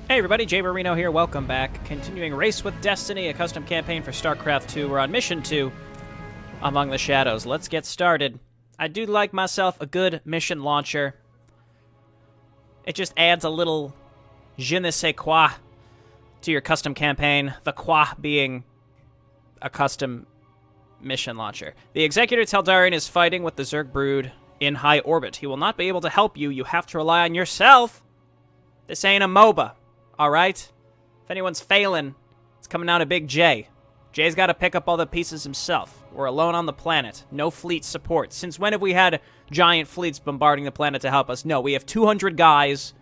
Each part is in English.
Hey everybody, JayborinoPlays here, welcome back. Continuing Race with Destiny, a custom campaign for StarCraft 2. We're on Mission 2, Among the Shadows. Let's get started. I do like myself a good mission launcher. It just adds a little je ne sais quoi to your custom campaign, the quoi being a custom mission launcher. The executor Taldarion is fighting with the Zerg brood in high orbit. He will not be able to help you. You have to rely on yourself. This ain't a MOBA. Alright? If anyone's failing, it's coming down to Big J. Jay's got to pick up all the pieces himself. We're alone on the planet. No fleet support. Since when have we had giant fleets bombarding the planet to help us? No, we have 200 guys.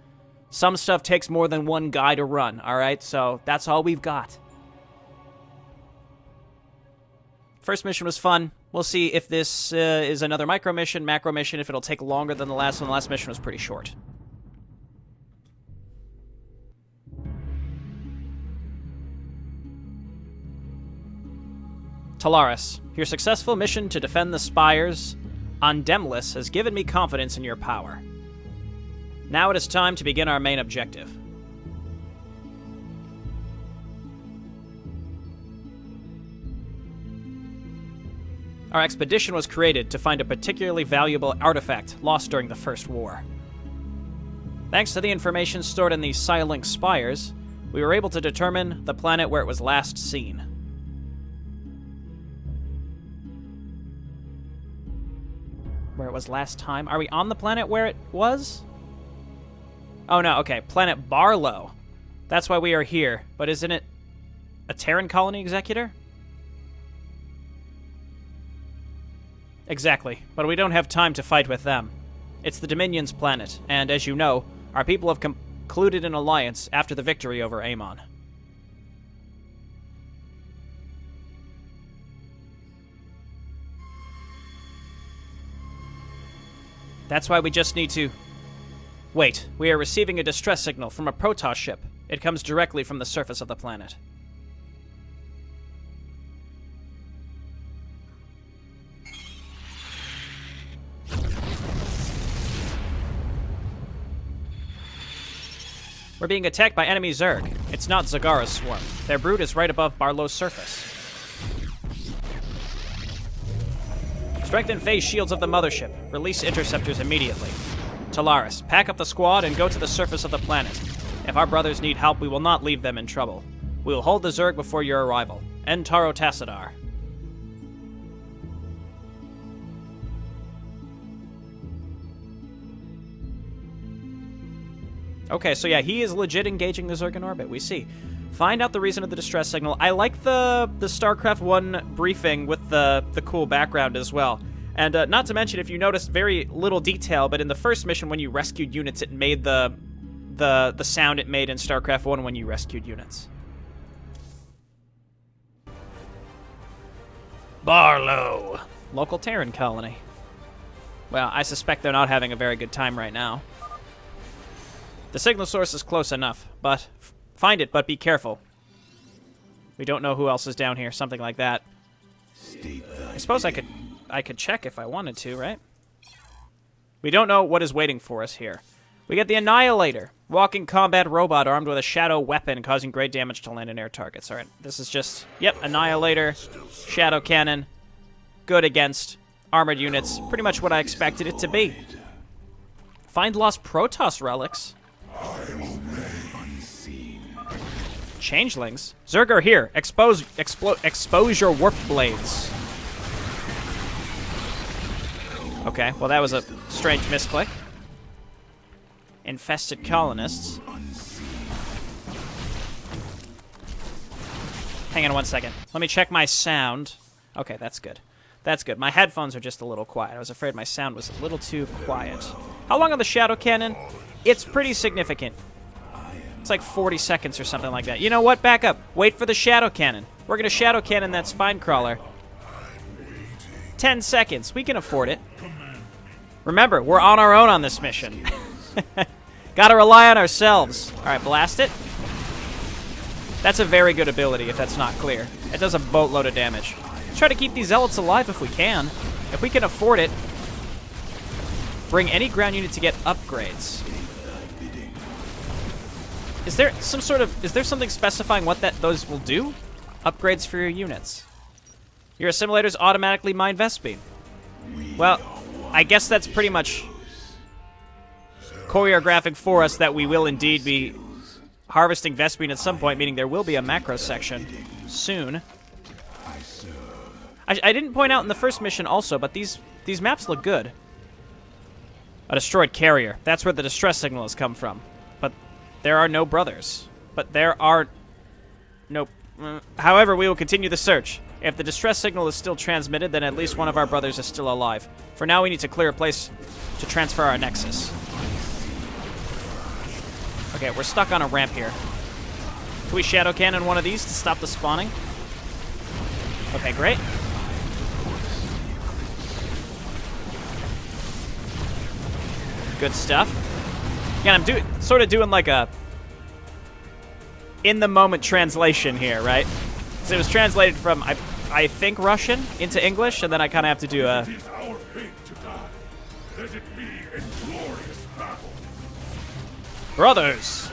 Some stuff takes more than one guy to run, alright? So that's all we've got. First mission was fun. We'll see if this is another micro mission, macro mission, if it'll take longer than the last one. The last mission was pretty short. Tolaris, your successful mission to defend the spires on Demlis has given me confidence in your power. Now it is time to begin our main objective. Our expedition was created to find a particularly valuable artifact lost during the First War. Thanks to the information stored in these Psi-Link spires, we were able to determine the planet where it was last seen. Where it was last time? Are we on the planet where it was? Oh no, okay. Planet Barlow. That's why we are here. But isn't it a Terran colony, Executor? Exactly. But we don't have time to fight with them. It's the Dominion's planet, and as you know, our people have concluded an alliance after the victory over Amon. That's why we just need to... Wait, we are receiving a distress signal from a Protoss ship. It comes directly from the surface of the planet. We're being attacked by enemy Zerg. It's not Zagara's swarm. Their brood is right above Barlow's surface. Strengthen phase shields of the mothership. Release interceptors immediately. Tolaris, pack up the squad and go to the surface of the planet. If our brothers need help, we will not leave them in trouble. We will hold the Zerg before your arrival. End Taro Tassadar. Okay, so yeah, he is legit engaging the Zerg in orbit. We see. Find out the reason of the distress signal. I like the StarCraft 1 briefing with the cool background as well. And not to mention, if you noticed, very little detail, but in the first mission when you rescued units, it made the sound it made in StarCraft 1 when you rescued units. Barlow. Local Terran colony. Well, I suspect they're not having a very good time right now. The signal source is close enough, but... Find it, but be careful. We don't know who else is down here, something like that. I suppose I could check if I wanted to, right? We don't know what is waiting for us here. We get the Annihilator, walking combat robot armed with a shadow weapon causing great damage to land and air targets. Alright, this is just, yep, Annihilator, shadow cannon, good against armored units, pretty much what I expected it to be. Find lost Protoss relics. Changelings? Zerg are here. Expose your warp blades. Okay, well that was a strange misclick. Infested colonists. Hang on one second. Let me check my sound. Okay, that's good. That's good. My headphones are just a little quiet. I was afraid my sound was a little too quiet. How long on the shadow cannon? It's pretty significant. It's like 40 seconds or something like that. You know what? Back up. Wait for the shadow cannon. We're going to shadow cannon that spine crawler. 10 seconds. We can afford it. Remember, we're on our own on this mission. Gotta rely on ourselves. Alright, blast it. That's a very good ability, if that's not clear. It does a boatload of damage. Let's try to keep these zealots alive if we can. If we can afford it, bring any ground unit to get upgrades. Is there something specifying what those will do? Upgrades for your units. Your assimilators automatically mine Vespine. Well, I guess that's pretty much choreographing for us that we will indeed be harvesting Vespine at some point, meaning there will be a macro section soon. I didn't point out in the first mission also, but these maps look good. A destroyed carrier. That's where the distress signal has come from. But there are no brothers. But there are no... however, we will continue the search. If the distress signal is still transmitted, then at least one of our brothers is still alive. For now, we need to clear a place to transfer our nexus. Okay, we're stuck on a ramp here. Can we shadow cannon one of these to stop the spawning? Okay, great. Good stuff. Again, I'm sort of doing like a in-the-moment translation here, right? So it was translated from, I think, Russian into English, and then I kind of have to do a... It is our fate to die. Let it be a glorious battle. Brothers!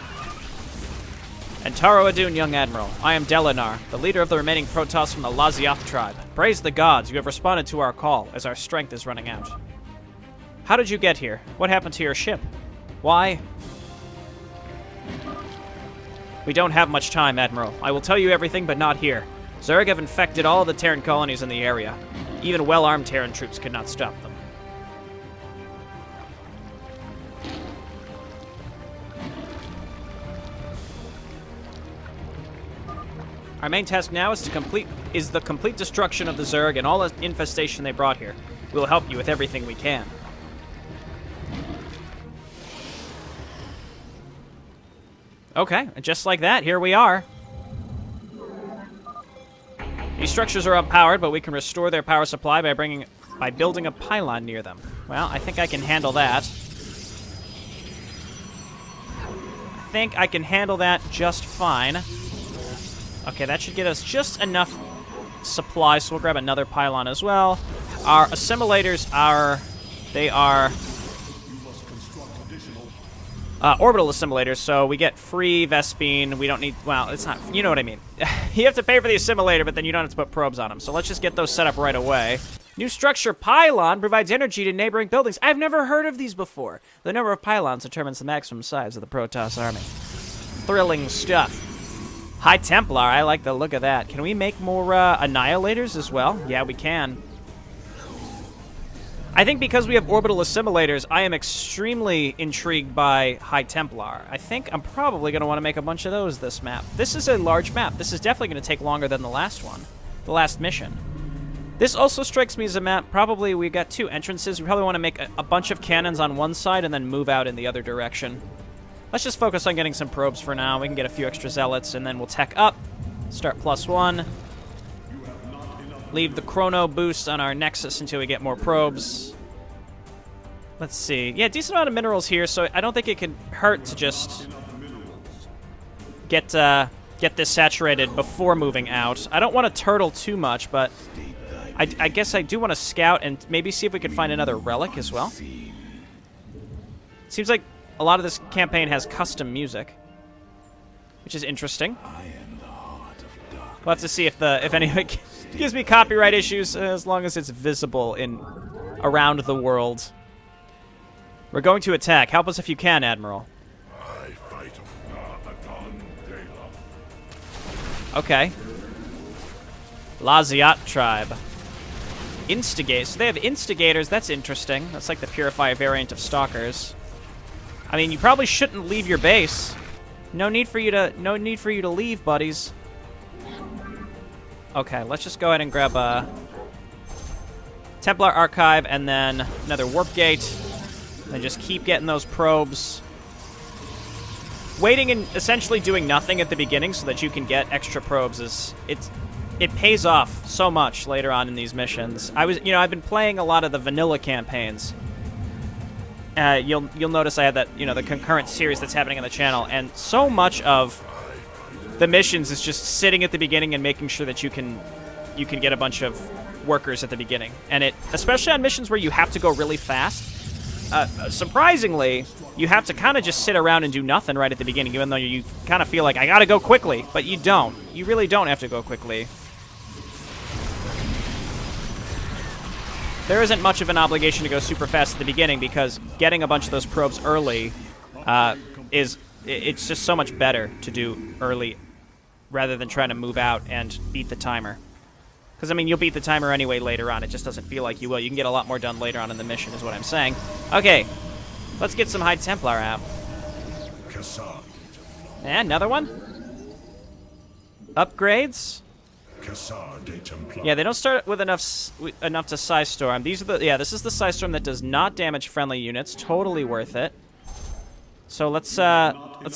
And Taro Adun, young Admiral. I am Daelaam, the leader of the remaining Protoss from the Laziath tribe. Praise the gods, you have responded to our call, as our strength is running out. How did you get here? What happened to your ship? Why? We don't have much time, Admiral. I will tell you everything, but not here. Zerg have infected all of the Terran colonies in the area. Even well-armed Terran troops could not stop them. Our main task now is the complete destruction of the Zerg and all the infestation they brought here. We will help you with everything we can. Okay, and just like that, here we are. These structures are unpowered, but we can restore their power supply by building a pylon near them. Well, I think I can handle that. I think I can handle that just fine. Okay, that should get us just enough supply, so we'll grab another pylon as well. Our assimilators are... they are... orbital assimilators, so we get free Vespine. We don't need... well, it's not... you know what I mean. You have to pay for the assimilator, but then you don't have to put probes on them. So let's just get those set up right away. New structure pylon provides energy to neighboring buildings. I've never heard of these before. The number of pylons determines the maximum size of the Protoss army. Thrilling stuff. High Templar, I like the look of that. Can we make more annihilators as well? Yeah, we can. I think because we have orbital assimilators, I am extremely intrigued by High Templar. I think I'm probably going to want to make a bunch of those this map. This is a large map. This is definitely going to take longer than the last one, the last mission. This also strikes me as a map, probably we got two entrances. We probably want to make a bunch of cannons on one side and then move out in the other direction. Let's just focus on getting some probes for now. We can get a few extra zealots, and then we'll tech up. Start +1. Leave the chrono boost on our nexus until we get more probes. Let's see. Yeah, decent amount of minerals here, so I don't think it could hurt to just get this saturated before moving out. I don't want to turtle too much, but I guess I do want to scout and maybe see if we can find another relic as well. Seems like a lot of this campaign has custom music, which is interesting. We'll have to see if any of it gives me copyright issues, as long as it's visible around the world. We're going to attack. Help us if you can, Admiral. I fight upon Daelaam. Okay. Laziath tribe. Instigate. So they have instigators. That's interesting. That's like the Purifier variant of Stalkers. I mean, you probably shouldn't leave your base. No need for you to leave, buddies. Okay, let's just go ahead and grab a Templar Archive and then another Warp Gate. And just keep getting those probes. Waiting and essentially doing nothing at the beginning so that you can get extra probes it pays off so much later on in these missions. I've been playing a lot of the vanilla campaigns. You'll notice I have that, the concurrent series that's happening on the channel, and so much of the missions is just sitting at the beginning and making sure that you can get a bunch of workers at the beginning. And especially on missions where you have to go really fast. Surprisingly, you have to kind of just sit around and do nothing right at the beginning, even though you kind of feel like, I gotta go quickly, but you don't. You really don't have to go quickly. There isn't much of an obligation to go super fast at the beginning, because getting a bunch of those probes early it's just so much better to do early rather than trying to move out and beat the timer. Because, I mean, you'll beat the timer anyway later on. It just doesn't feel like you will. You can get a lot more done later on in the mission, is what I'm saying. Okay, let's get some High Templar out. And another one? Upgrades? Yeah, they don't start with enough to Psi Storm. These are the this is the Psi Storm that does not damage friendly units. Totally worth it. So let's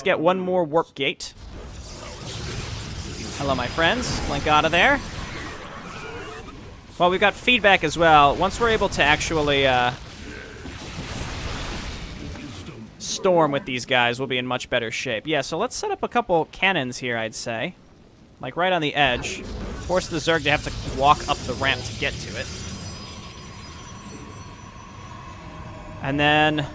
get one more warp gate. Hello, my friends. Blink out of there. Well, we've got feedback as well. Once we're able to actually storm with these guys, we'll be in much better shape. Yeah, so let's set up a couple cannons here, I'd say. Like right on the edge. Force the Zerg to have to walk up the ramp to get to it. And then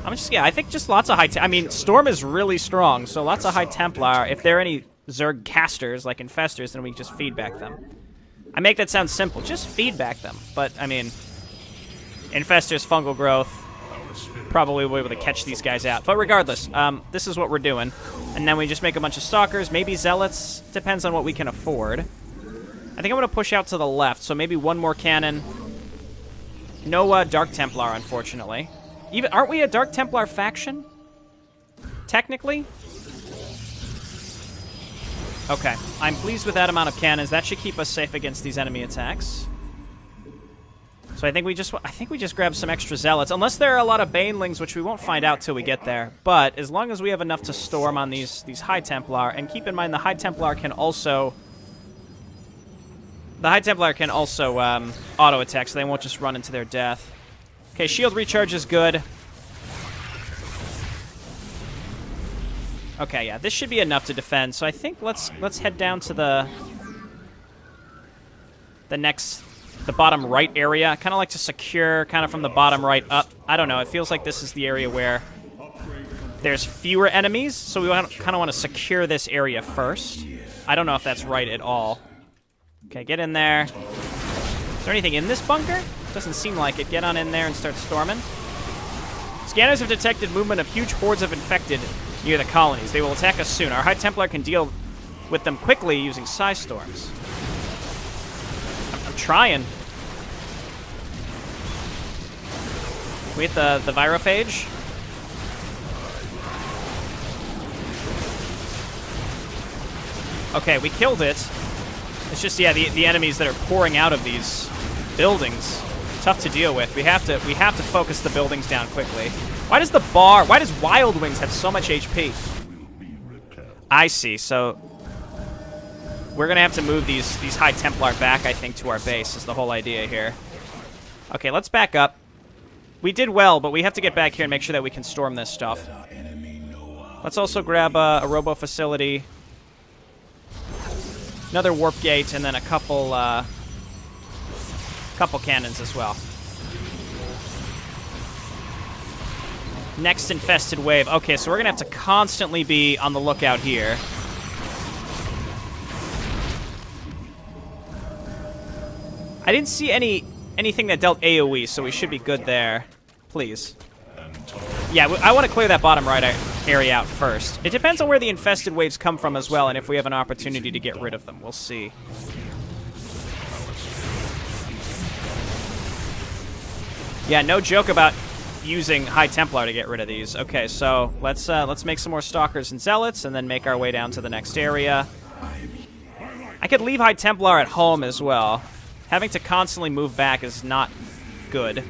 I think just lots of I mean, Storm is really strong, so lots of High Templar. If there are any Zerg casters, like Infestors, then we just feedback them. I make that sound simple. Just feedback them. But, I mean, Infestors, Fungal Growth, probably will be able to catch these guys out. But regardless, this is what we're doing. And then we just make a bunch of Stalkers, maybe Zealots. Depends on what we can afford. I think I'm going to push out to the left, so maybe one more cannon. No Dark Templar, unfortunately. Aren't we a Dark Templar faction? Technically? Okay, I'm pleased with that amount of cannons. That should keep us safe against these enemy attacks. So I think we just grab some extra Zealots, unless there are a lot of Banelings, which we won't find out till we get there. But as long as we have enough to storm on these High Templar, and keep in mind the High Templar can also auto attack, so they won't just run into their death. Okay, shield recharge is good. Okay, yeah, this should be enough to defend. So I think let's head down to the bottom right area. I kind of like to secure kind of from the bottom right up. I don't know. It feels like this is the area where there's fewer enemies, so we kind of want to secure this area first. I don't know if that's right at all. Okay, get in there. Is there anything in this bunker? Doesn't seem like it. Get on in there and start storming. Scanners have detected movement of huge hordes of infected near the colonies. They will attack us soon. Our High Templar can deal with them quickly using Psi Storms. I'm trying. We hit the Virophage. Okay, we killed it. It's just, yeah, the enemies that are pouring out of these buildings. Tough to deal with. We have to focus the buildings down quickly. Why does Wild Wings have so much HP? I see. So we're gonna have to move these High Templar back, I think, to our base is the whole idea here. Okay, let's back up. We did well, but we have to get back here and make sure that we can storm this stuff. Let's also grab a robo facility, another warp gate, and then a couple cannons as well. Next infested wave. Okay, so we're gonna have to constantly be on the lookout here. I didn't see anything that dealt AoE, so we should be good there. Please. Yeah, I want to clear that bottom right area out first. It depends on where the infested waves come from as well, and if we have an opportunity to get rid of them. We'll see. Yeah, no joke about using High Templar to get rid of these. Okay, so let's make some more Stalkers and Zealots, and then make our way down to the next area. I could leave High Templar at home as well. Having to constantly move back is not good.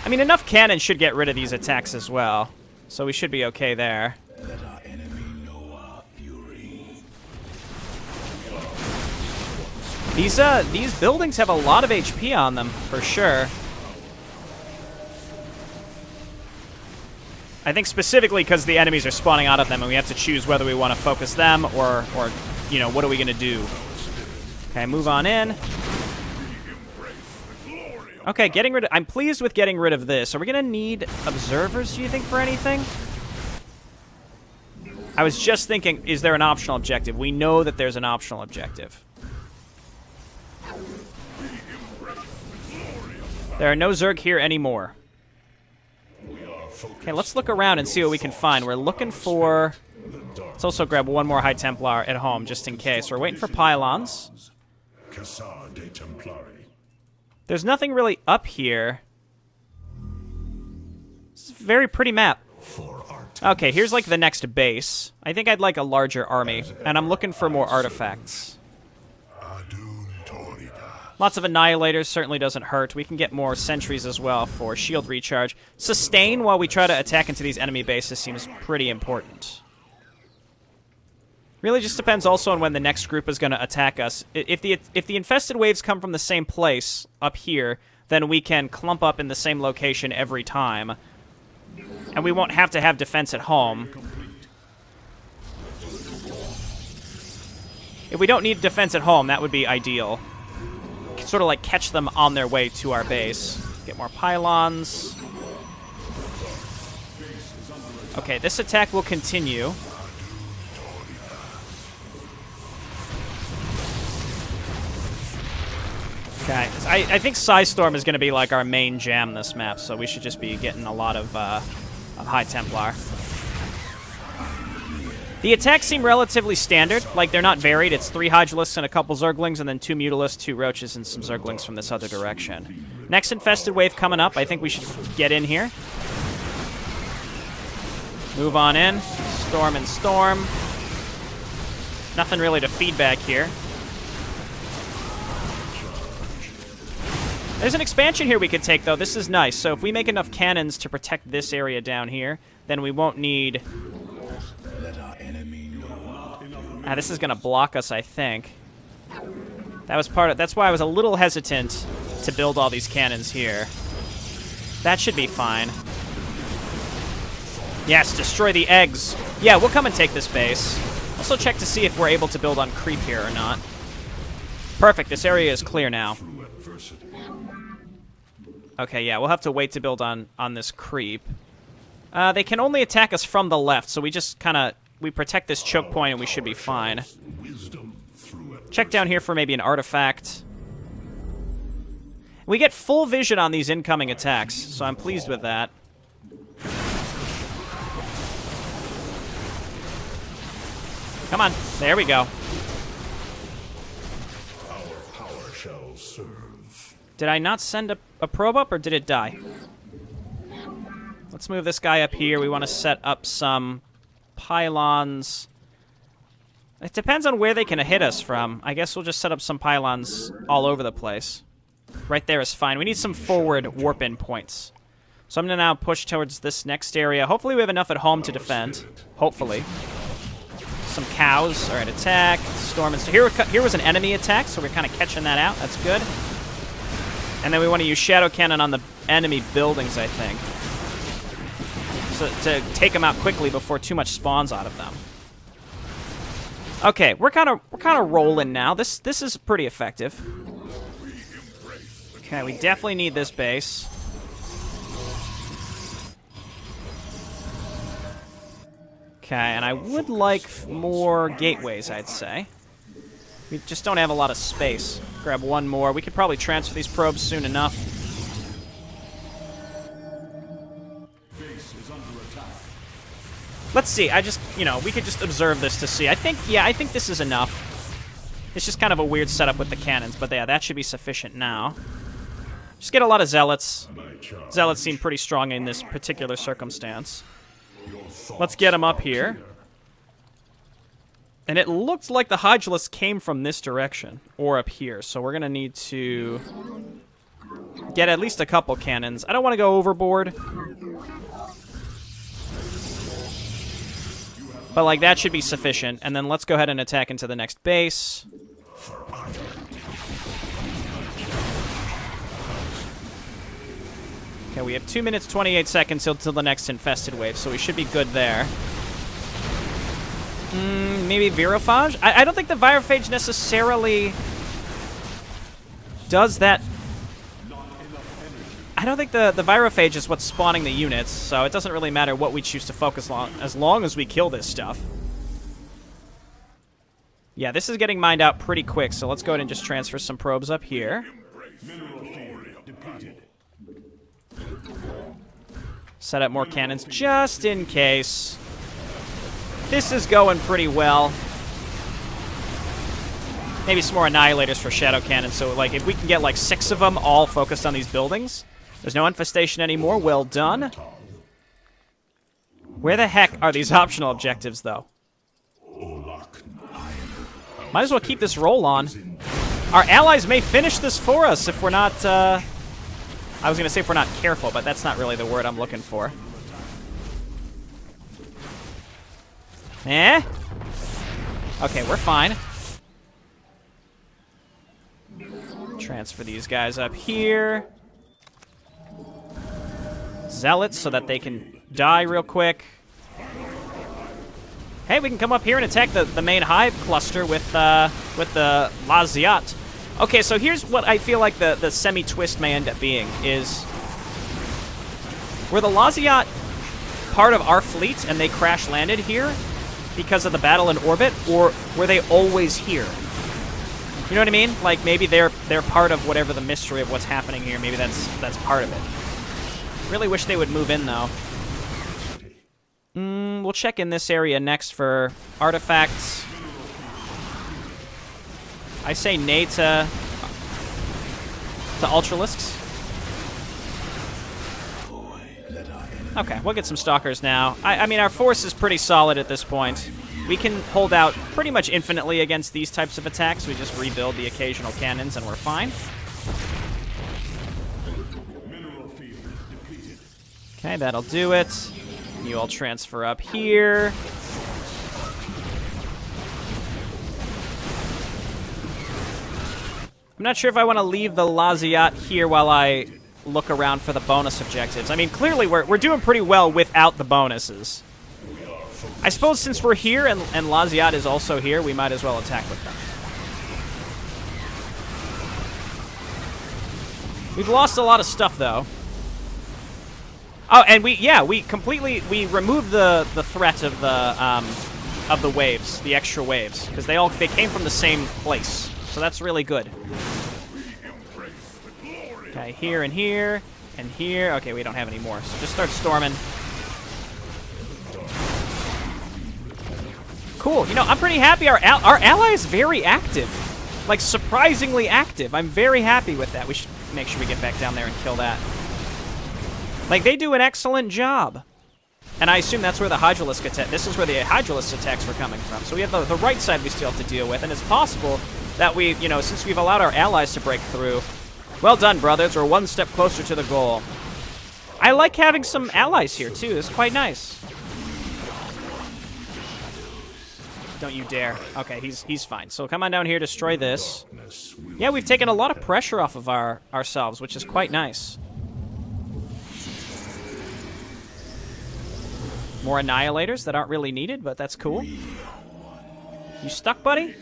I mean, enough cannons should get rid of these attacks as well, so we should be okay there. These buildings have a lot of HP on them, for sure. I think specifically because the enemies are spawning out of them, and we have to choose whether we want to focus them or you know, what are we going to do? Okay, move on in. Okay, getting rid of... I'm pleased with getting rid of this. Are we going to need observers, do you think, for anything? I was just thinking, is there an optional objective? We know that there's an optional objective. There are no Zerg here anymore. Okay, let's look around and see what we can find. We're looking for... Let's also grab one more High Templar at home, just in case. We're waiting for pylons. There's nothing really up here. It's a very pretty map. Okay, here's like the next base. I think I'd like a larger army, and I'm looking for more artifacts. Lots of Annihilators certainly doesn't hurt. We can get more sentries as well for shield recharge. Sustain while we try to attack into these enemy bases seems pretty important. Really just depends also on when the next group is going to attack us. If the infested waves come from the same place up here, then we can clump up in the same location every time. And we won't have to have defense at home. If we don't need defense at home, that would be ideal. Sort of like catch them on their way to our base. Get more pylons. Okay, this attack will continue. Okay, I think Psystorm is going to be like our main jam this map, so we should just be getting a lot of High Templar. The attacks seem relatively standard, like they're not varied. It's 3 Hydralisks and a couple Zerglings, and then 2 Mutalisks, 2 Roaches, and some Zerglings from this other direction. Next infested wave coming up. I think we should get in here. Move on in. Storm and Storm. Nothing really to feedback here. There's an expansion here we could take, though. This is nice. So if we make enough cannons to protect this area down here, then we won't need... this is going to block us, I think. That was part of... That's why I was a little hesitant to build all these cannons here. That should be fine. Yes, destroy the eggs. Yeah, we'll come and take this base. Also check to see if we're able to build on creep here or not. Perfect. This area is clear now. Okay, yeah, we'll have to wait to build on this creep. They can only attack us from the left, so we just kind of... We protect this choke point and we should be fine. Check down here for maybe an artifact. We get full vision on these incoming attacks, so I'm pleased with that. Come on, there we go. Our power shall serve. Did I not send a probe up, or did it die? Let's move this guy up here. We want to set up some pylons. It depends on where they can hit us from. I guess we'll just set up some pylons all over the place. Right there is fine. We need some forward warp-in points. So I'm going to now push towards this next area. Hopefully we have enough at home to defend. Hopefully. Some cows. All right, attack. Storm and... So here was an enemy attack, so we're kind of catching that out. That's good. And then we want to use Shadow Cannon on the enemy buildings, I think. So to take them out quickly before too much spawns out of them. Okay, we're kind of rolling now. This is pretty effective. Okay, we definitely need this base. Okay, and I would like more gateways, I'd say. We just don't have a lot of space. Grab one more. We could probably transfer these probes soon enough. Let's see. I just, we could just observe this to see. I think this is enough. It's just kind of a weird setup with the cannons, but yeah, that should be sufficient now. Just get a lot of zealots. Zealots seem pretty strong in this particular circumstance. Let's get them up here. And it looks like the Hydralisk came from this direction, or up here, so we're going to need to get at least a couple cannons. I don't want to go overboard. But, like, that should be sufficient. And then let's go ahead and attack into the next base. Okay, we have 2 minutes, 28 seconds until the next infested wave, so we should be good there. Maybe Virophage? I don't think the Virophage necessarily does that I don't think the Virophage is what's spawning the units, so it doesn't really matter what we choose to focus on as long as we kill this stuff. Yeah, this is getting mined out pretty quick, so let's go ahead and just transfer some probes up here. Set up more cannons just in case. This is going pretty well. Maybe some more Annihilators for Shadow Cannon, so like if we can get like 6 of them all focused on these buildings. There's no infestation anymore, well done. Where the heck are these optional objectives, though? Might as well keep this roll on. Our allies may finish this for us if we're not, I was going to say if we're not careful, but that's not really the word I'm looking for. Eh? Okay, we're fine. Transfer these guys up here. Zealots so that they can die real quick. Hey, we can come up here and attack the main hive cluster with the zealot. Okay, so here's what I feel like the semi-twist may end up being is, were the zealot part of our fleet and they crash landed here because of the battle in orbit, or were they always here? You know what I mean? Like maybe they're part of whatever the mystery of what's happening here. Maybe that's part of it. Really wish they would move in though. We'll check in this area next for artifacts. I say nay to Ultralisks. Okay, we'll get some Stalkers now. I mean, our force is pretty solid at this point. We can hold out pretty much infinitely against these types of attacks. We just rebuild the occasional cannons and we're fine. Okay, that'll do it. You all transfer up here. I'm not sure if I want to leave the Laziat here while I look around for the bonus objectives. I mean, clearly we're doing pretty well without the bonuses. I suppose since we're here and Laziat is also here, we might as well attack with them. We've lost a lot of stuff, though. Oh, and we removed the threat of the waves, the extra waves, because they came from the same place. So that's really good. Okay, here and here and here. Okay, we don't have any more, so just start storming. Cool. You know, I'm pretty happy. Our ally is very active, like surprisingly active. I'm very happy with that. We should make sure we get back down there and kill that. Like, they do an excellent job. And I assume that's where the Hydralisk attack... This is where the Hydralisk attacks were coming from. So we have the right side we still have to deal with. And it's possible that we, you know, since we've allowed our allies to break through... Well done, brothers. We're one step closer to the goal. I like having some allies here, too. It's quite nice. Don't you dare. Okay, he's fine. So come on down here, destroy this. Yeah, we've taken a lot of pressure off of ourselves, which is quite nice. More Annihilators that aren't really needed, but that's cool. You stuck, buddy?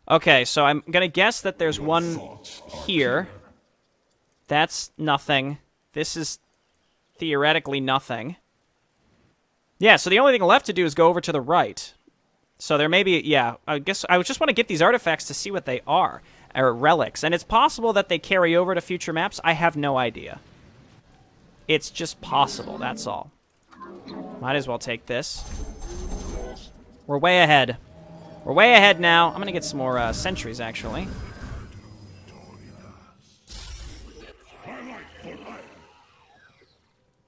Okay, so I'm gonna guess that there's one here. That's nothing. This is theoretically nothing. Yeah, so the only thing left to do is go over to the right. So there may be, yeah, I guess I just want to get these artifacts to see what they are. Or relics. And it's possible that they carry over to future maps. I have no idea. It's just possible, that's all. Might as well take this. We're way ahead. We're way ahead now. I'm going to get some more sentries, actually.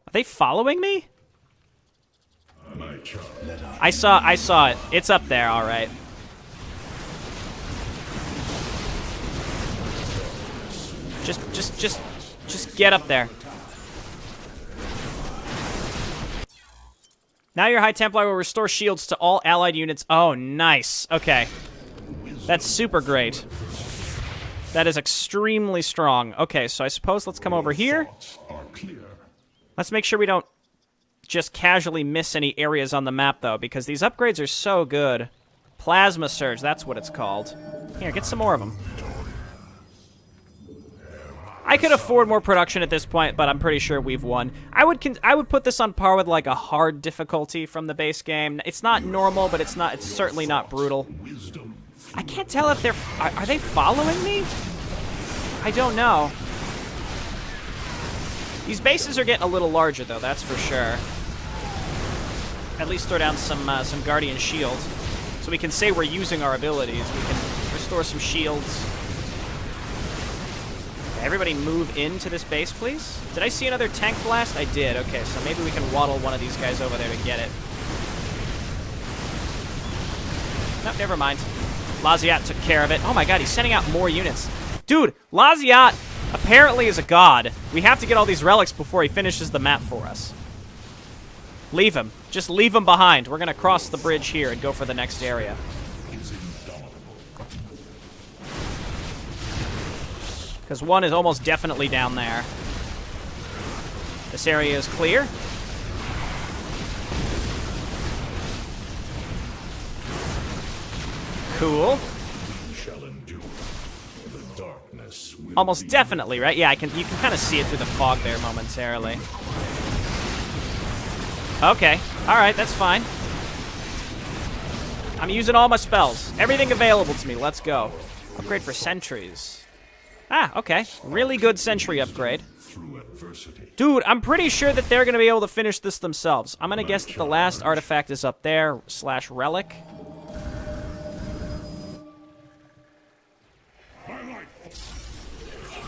Are they following me? I saw it. It's up there, all right. Just get up there. Now your High Templar will restore shields to all allied units. Oh, nice. Okay. That's super great. That is extremely strong. Okay, so I suppose let's come over here. Let's make sure we don't just casually miss any areas on the map, though, because these upgrades are so good. Plasma Surge, that's what it's called. Here, get some more of them. I could afford more production at this point, but I'm pretty sure we've won. I would put this on par with like a hard difficulty from the base game. It's not normal, but it's certainly not brutal. I can't tell if are they following me? I don't know. These bases are getting a little larger though, that's for sure. At least throw down some Guardian shields, so we can say we're using our abilities. We can restore some shields. Everybody move into this base, please. Did I see another tank blast? I did. Okay, so maybe we can waddle one of these guys over there to get it. Nope, never mind. Laziat took care of it. Oh my god, he's sending out more units. Dude, Laziat apparently is a god. We have to get all these relics before he finishes the map for us. Leave him. Just leave him behind. We're going to cross the bridge here and go for the next area. Because one is almost definitely down there. This area is clear. Cool. Almost definitely, right? Yeah, you can kind of see it through the fog there momentarily. Okay. Alright, that's fine. I'm using all my spells. Everything available to me. Let's go. Upgrade for sentries. Ah, okay. Really good sentry upgrade. Dude, I'm pretty sure that they're going to be able to finish this themselves. I'm going to guess that the last artifact is up there, / relic.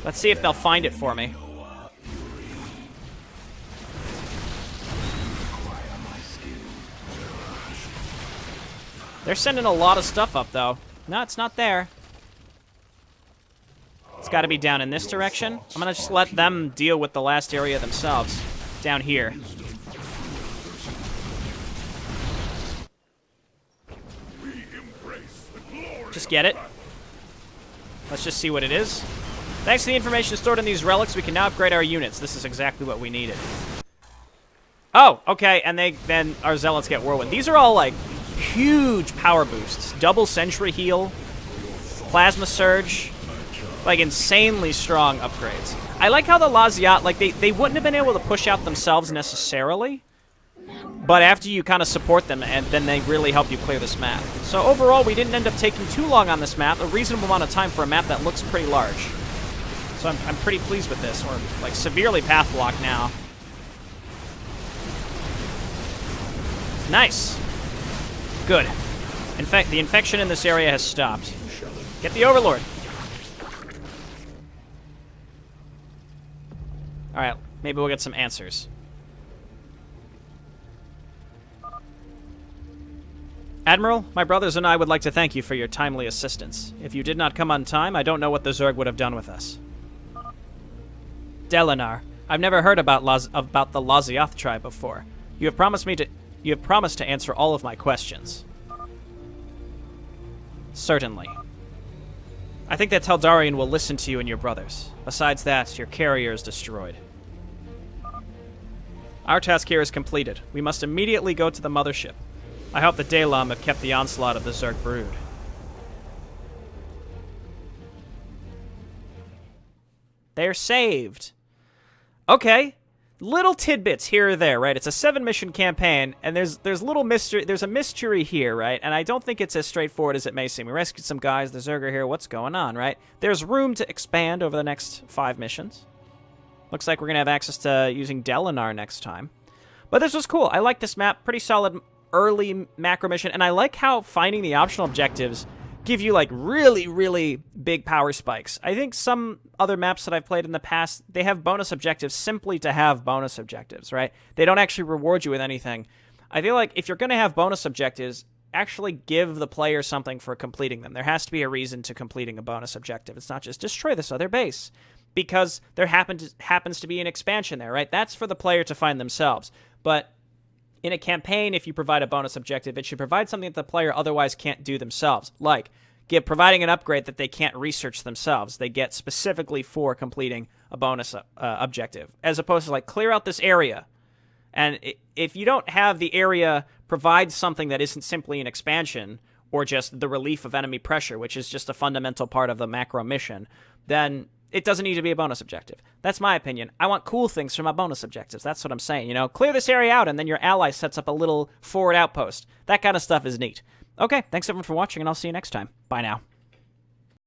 Let's see if they'll find it for me. They're sending a lot of stuff up, though. No, it's not there. It's got to be down in this direction. I'm going to just let them deal with the last area themselves. Down here. Just get it. Let's just see what it is. Thanks to the information stored in these relics, we can now upgrade our units. This is exactly what we needed. Oh, okay, and then our zealots get whirlwind. These are all, like, huge power boosts. Double sentry heal. Plasma surge. Like, insanely strong upgrades. I like how the Laziat, like, they wouldn't have been able to push out themselves necessarily, but after you kind of support them, and then they really help you clear this map. So overall, we didn't end up taking too long on this map, a reasonable amount of time for a map that looks pretty large. So I'm pretty pleased with this. We're, like, severely path blocked now. Nice. Good. In fact, the infection in this area has stopped. Get the Overlord. Alright, maybe we'll get some answers. Admiral, my brothers and I would like to thank you for your timely assistance. If you did not come on time, I don't know what the Zerg would have done with us. Delanar, I've never heard about the Laziath tribe before. You have promised to answer all of my questions. Certainly. I think that Taldarion will listen to you and your brothers. Besides that, your carrier is destroyed. Our task here is completed. We must immediately go to the mothership. I hope the Daelaam have kept the onslaught of the Zerg brood. They're saved. Okay. Little tidbits here or there, right? It's a 7-mission campaign, and there's little mystery. There's a mystery here, right? And I don't think it's as straightforward as it may seem. We rescued some guys. The Zerg are here. What's going on, right? There's room to expand over the next 5 missions. Looks like we're going to have access to using Delanar next time. But this was cool. I like this map. Pretty solid early macro mission. And I like how finding the optional objectives give you, like, really, really big power spikes. I think some other maps that I've played in the past, they have bonus objectives simply to have bonus objectives, right? They don't actually reward you with anything. I feel like if you're going to have bonus objectives, actually give the player something for completing them. There has to be a reason to completing a bonus objective. It's not just destroy this other base, because there happens to be an expansion there, right? That's for the player to find themselves. But in a campaign, if you provide a bonus objective, it should provide something that the player otherwise can't do themselves, like providing an upgrade that they can't research themselves. They get specifically for completing a bonus objective, as opposed to, like, clear out this area. And if you don't have the area provide something that isn't simply an expansion or just the relief of enemy pressure, which is just a fundamental part of the macro mission, then it doesn't need to be a bonus objective. That's my opinion. I want cool things from my bonus objectives. That's what I'm saying, you know? Clear this area out, and then your ally sets up a little forward outpost. That kind of stuff is neat. Okay, thanks everyone for watching, and I'll see you next time. Bye now.